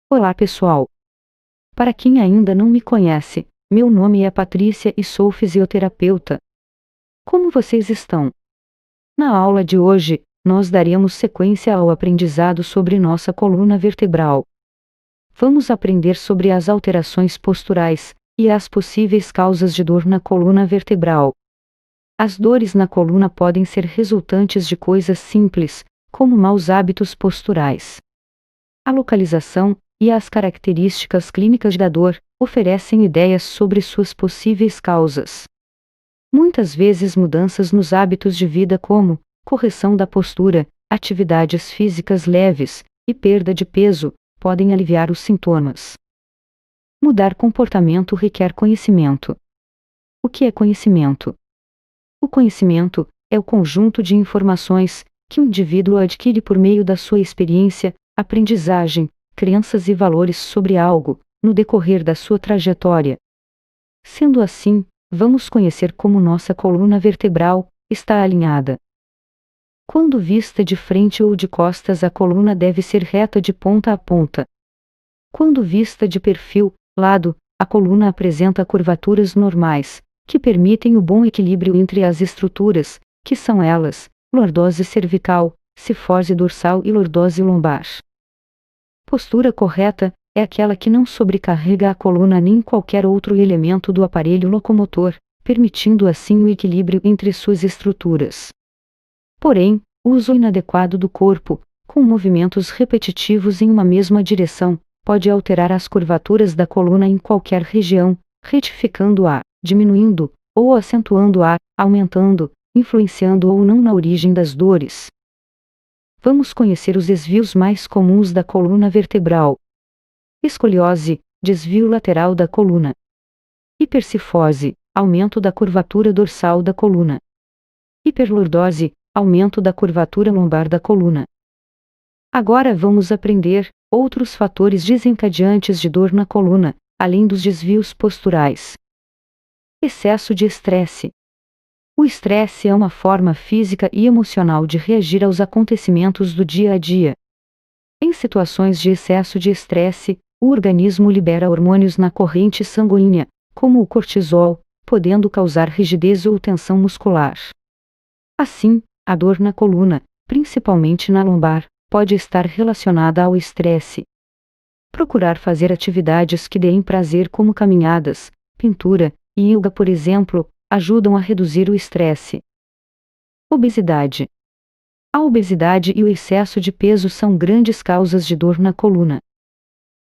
Olá pessoal! Para quem ainda não me conhece, meu nome é Patrícia e sou fisioterapeuta. Como vocês estão? Na aula de hoje, nós daremos sequência ao aprendizado sobre nossa coluna vertebral. Vamos aprender sobre as alterações posturais e as possíveis causas de dor na coluna vertebral. As dores na coluna podem ser resultantes de coisas simples, como maus hábitos posturais. A localização e as características clínicas da dor oferecem ideias sobre suas possíveis causas. Muitas vezes mudanças nos hábitos de vida como correção da postura, atividades físicas leves e perda de peso podem aliviar os sintomas. Mudar comportamento requer conhecimento. O que é conhecimento? O conhecimento é o conjunto de informações que o indivíduo adquire por meio da sua experiência, aprendizagem, crenças e valores sobre algo, no decorrer da sua trajetória. Sendo assim, vamos conhecer como nossa coluna vertebral está alinhada. Quando vista de frente ou de costas, a coluna deve ser reta de ponta a ponta. Quando vista de perfil, lado, a coluna apresenta curvaturas normais, que permitem o bom equilíbrio entre as estruturas, que são elas: lordose cervical, cifose dorsal e lordose lombar. Postura correta é aquela que não sobrecarrega a coluna nem qualquer outro elemento do aparelho locomotor, permitindo assim o equilíbrio entre suas estruturas. Porém, o uso inadequado do corpo, com movimentos repetitivos em uma mesma direção, pode alterar as curvaturas da coluna em qualquer região, retificando-a, diminuindo, ou acentuando-a, aumentando, influenciando ou não na origem das dores. Vamos conhecer os desvios mais comuns da coluna vertebral. Escoliose, desvio lateral da coluna. Hipercifose, aumento da curvatura dorsal da coluna. Hiperlordose, aumento da curvatura lombar da coluna. Agora vamos aprender outros fatores desencadeantes de dor na coluna, além dos desvios posturais. Excesso de estresse. O estresse é uma forma física e emocional de reagir aos acontecimentos do dia a dia. Em situações de excesso de estresse, o organismo libera hormônios na corrente sanguínea, como o cortisol, podendo causar rigidez ou tensão muscular. Assim, a dor na coluna, principalmente na lombar, pode estar relacionada ao estresse. Procurar fazer atividades que deem prazer, como caminhadas, pintura e yoga, por exemplo, ajudam a reduzir o estresse. Obesidade. A obesidade e o excesso de peso são grandes causas de dor na coluna.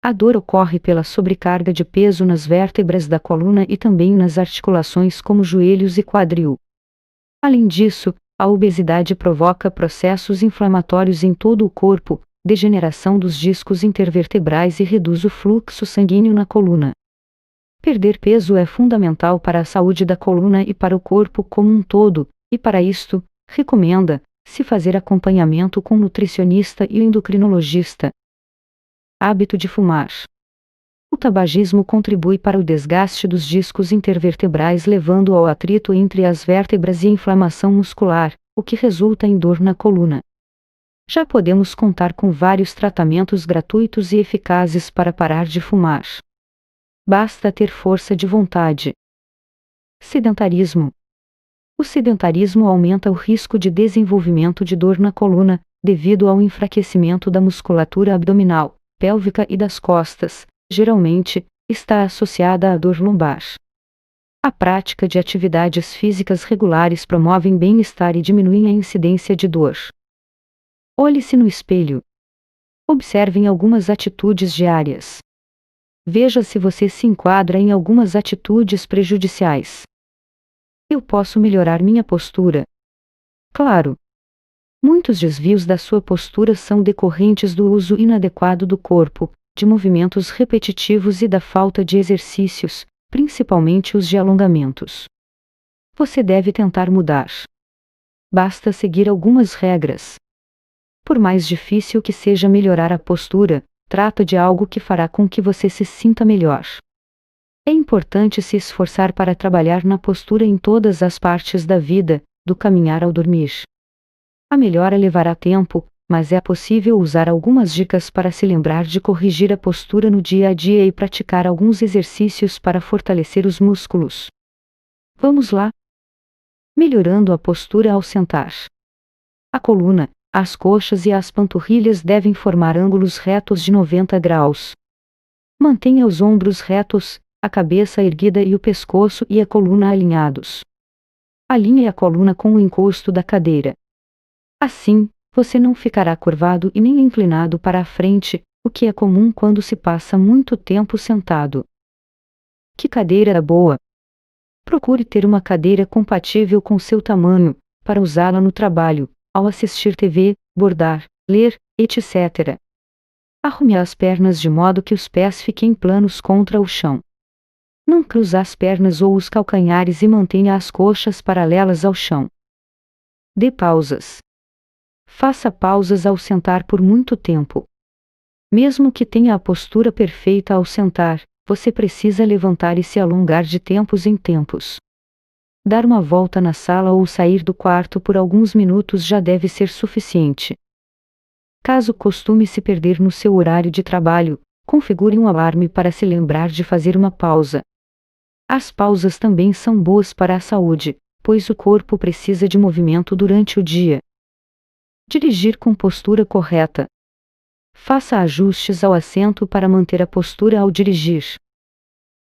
A dor ocorre pela sobrecarga de peso nas vértebras da coluna e também nas articulações como joelhos e quadril. Além disso, a obesidade provoca processos inflamatórios em todo o corpo, degeneração dos discos intervertebrais e reduz o fluxo sanguíneo na coluna. Perder peso é fundamental para a saúde da coluna e para o corpo como um todo, e para isto, recomenda-se fazer acompanhamento com nutricionista e endocrinologista. Hábito de fumar. O tabagismo contribui para o desgaste dos discos intervertebrais, levando ao atrito entre as vértebras e inflamação muscular, o que resulta em dor na coluna. Já podemos contar com vários tratamentos gratuitos e eficazes para parar de fumar. Basta ter força de vontade. Sedentarismo. O sedentarismo aumenta o risco de desenvolvimento de dor na coluna, devido ao enfraquecimento da musculatura abdominal, pélvica e das costas. Geralmente, está associada à dor lombar. A prática de atividades físicas regulares promovem bem-estar e diminuem a incidência de dor. Olhe-se no espelho. Observem algumas atitudes diárias. Veja se você se enquadra em algumas atitudes prejudiciais. Eu posso melhorar minha postura? Claro. Muitos desvios da sua postura são decorrentes do uso inadequado do corpo, de movimentos repetitivos e da falta de exercícios, principalmente os de alongamentos. Você deve tentar mudar. Basta seguir algumas regras. Por mais difícil que seja melhorar a postura, trata de algo que fará com que você se sinta melhor. É importante se esforçar para trabalhar na postura em todas as partes da vida, do caminhar ao dormir. A melhora levará tempo, mas é possível usar algumas dicas para se lembrar de corrigir a postura no dia a dia e praticar alguns exercícios para fortalecer os músculos. Vamos lá? Melhorando a postura ao sentar. A coluna, as coxas e as panturrilhas devem formar ângulos retos de 90 graus. Mantenha os ombros retos, a cabeça erguida e o pescoço e a coluna alinhados. Alinhe a coluna com o encosto da cadeira. Assim, você não ficará curvado e nem inclinado para a frente, o que é comum quando se passa muito tempo sentado. Que cadeira boa! Procure ter uma cadeira compatível com seu tamanho, para usá-la no trabalho, ao assistir TV, bordar, ler, etc. Arrume as pernas de modo que os pés fiquem planos contra o chão. Não cruze as pernas ou os calcanhares e mantenha as coxas paralelas ao chão. Dê pausas. Faça pausas ao sentar por muito tempo. Mesmo que tenha a postura perfeita ao sentar, você precisa levantar e se alongar de tempos em tempos. Dar uma volta na sala ou sair do quarto por alguns minutos já deve ser suficiente. Caso costume se perder no seu horário de trabalho, configure um alarme para se lembrar de fazer uma pausa. As pausas também são boas para a saúde, pois o corpo precisa de movimento durante o dia. Dirigir com postura correta. Faça ajustes ao assento para manter a postura ao dirigir.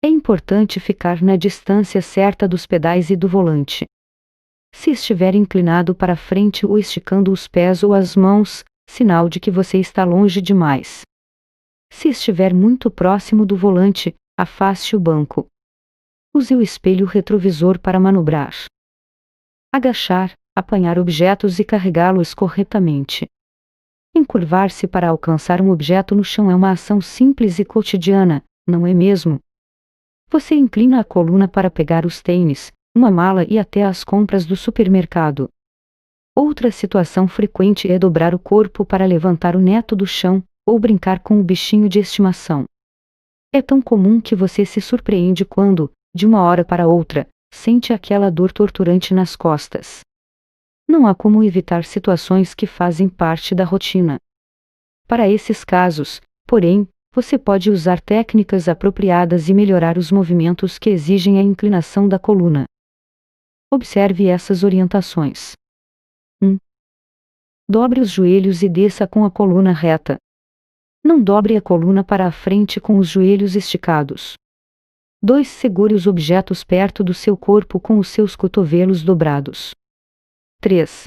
É importante ficar na distância certa dos pedais e do volante. Se estiver inclinado para frente ou esticando os pés ou as mãos, sinal de que você está longe demais. Se estiver muito próximo do volante, afaste o banco. Use o espelho retrovisor para manobrar. Agachar, apanhar objetos e carregá-los corretamente. Encurvar-se para alcançar um objeto no chão é uma ação simples e cotidiana, não é mesmo? Você inclina a coluna para pegar os tênis, uma mala e até as compras do supermercado. Outra situação frequente é dobrar o corpo para levantar o neto do chão, ou brincar com o bichinho de estimação. É tão comum que você se surpreende quando, de uma hora para outra, sente aquela dor torturante nas costas. Não há como evitar situações que fazem parte da rotina. Para esses casos, porém, você pode usar técnicas apropriadas e melhorar os movimentos que exigem a inclinação da coluna. Observe essas orientações. 1. Dobre os joelhos e desça com a coluna reta. Não dobre a coluna para a frente com os joelhos esticados. 2. Segure os objetos perto do seu corpo com os seus cotovelos dobrados. 3.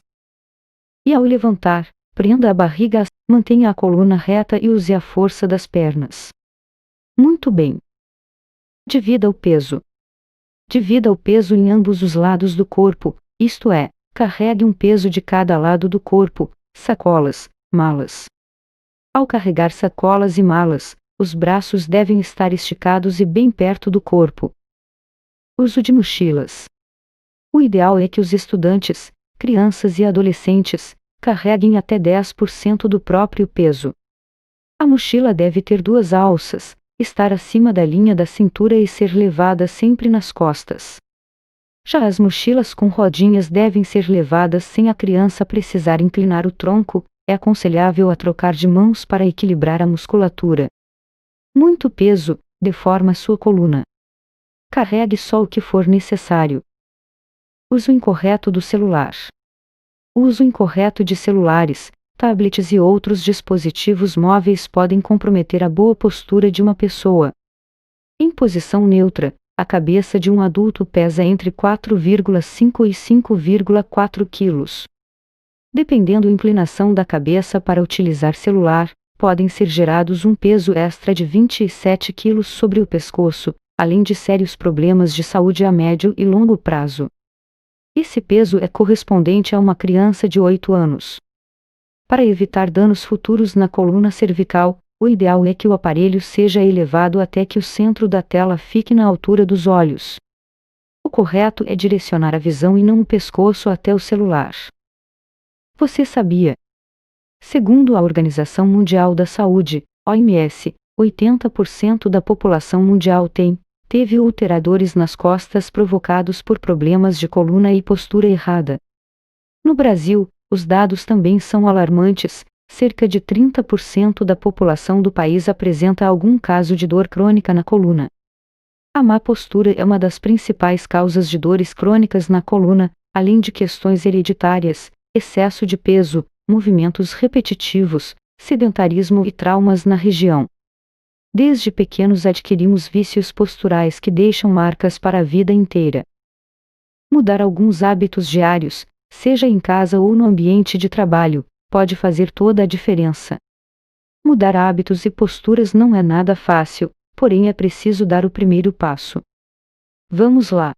E ao levantar, prenda a barriga, mantenha a coluna reta e use a força das pernas. Muito bem. Divida o peso. Divida o peso em ambos os lados do corpo, isto é, carregue um peso de cada lado do corpo, sacolas, malas. Ao carregar sacolas e malas, os braços devem estar esticados e bem perto do corpo. Uso de mochilas. O ideal é que os estudantes, crianças e adolescentes, carreguem até 10% do próprio peso. A mochila deve ter 2 alças, estar acima da linha da cintura e ser levada sempre nas costas. Já as mochilas com rodinhas devem ser levadas sem a criança precisar inclinar o tronco, é aconselhável a trocar de mãos para equilibrar a musculatura. Muito peso deforma sua coluna. Carregue só o que for necessário. Uso incorreto do celular. O uso incorreto de celulares, tablets e outros dispositivos móveis podem comprometer a boa postura de uma pessoa. Em posição neutra, a cabeça de um adulto pesa entre 4,5 e 5,4 kg. Dependendo da inclinação da cabeça para utilizar celular, podem ser gerados um peso extra de 27 kg sobre o pescoço, além de sérios problemas de saúde a médio e longo prazo. Esse peso é correspondente a uma criança de 8 anos. Para evitar danos futuros na coluna cervical, o ideal é que o aparelho seja elevado até que o centro da tela fique na altura dos olhos. O correto é direcionar a visão e não o pescoço até o celular. Você sabia? Segundo a Organização Mundial da Saúde, OMS, 80% da população mundial teve ulceradores nas costas provocados por problemas de coluna e postura errada. No Brasil, os dados também são alarmantes, cerca de 30% da população do país apresenta algum caso de dor crônica na coluna. A má postura é uma das principais causas de dores crônicas na coluna, além de questões hereditárias, excesso de peso, movimentos repetitivos, sedentarismo e traumas na região. Desde pequenos adquirimos vícios posturais que deixam marcas para a vida inteira. Mudar alguns hábitos diários, seja em casa ou no ambiente de trabalho, pode fazer toda a diferença. Mudar hábitos e posturas não é nada fácil, porém é preciso dar o primeiro passo. Vamos lá!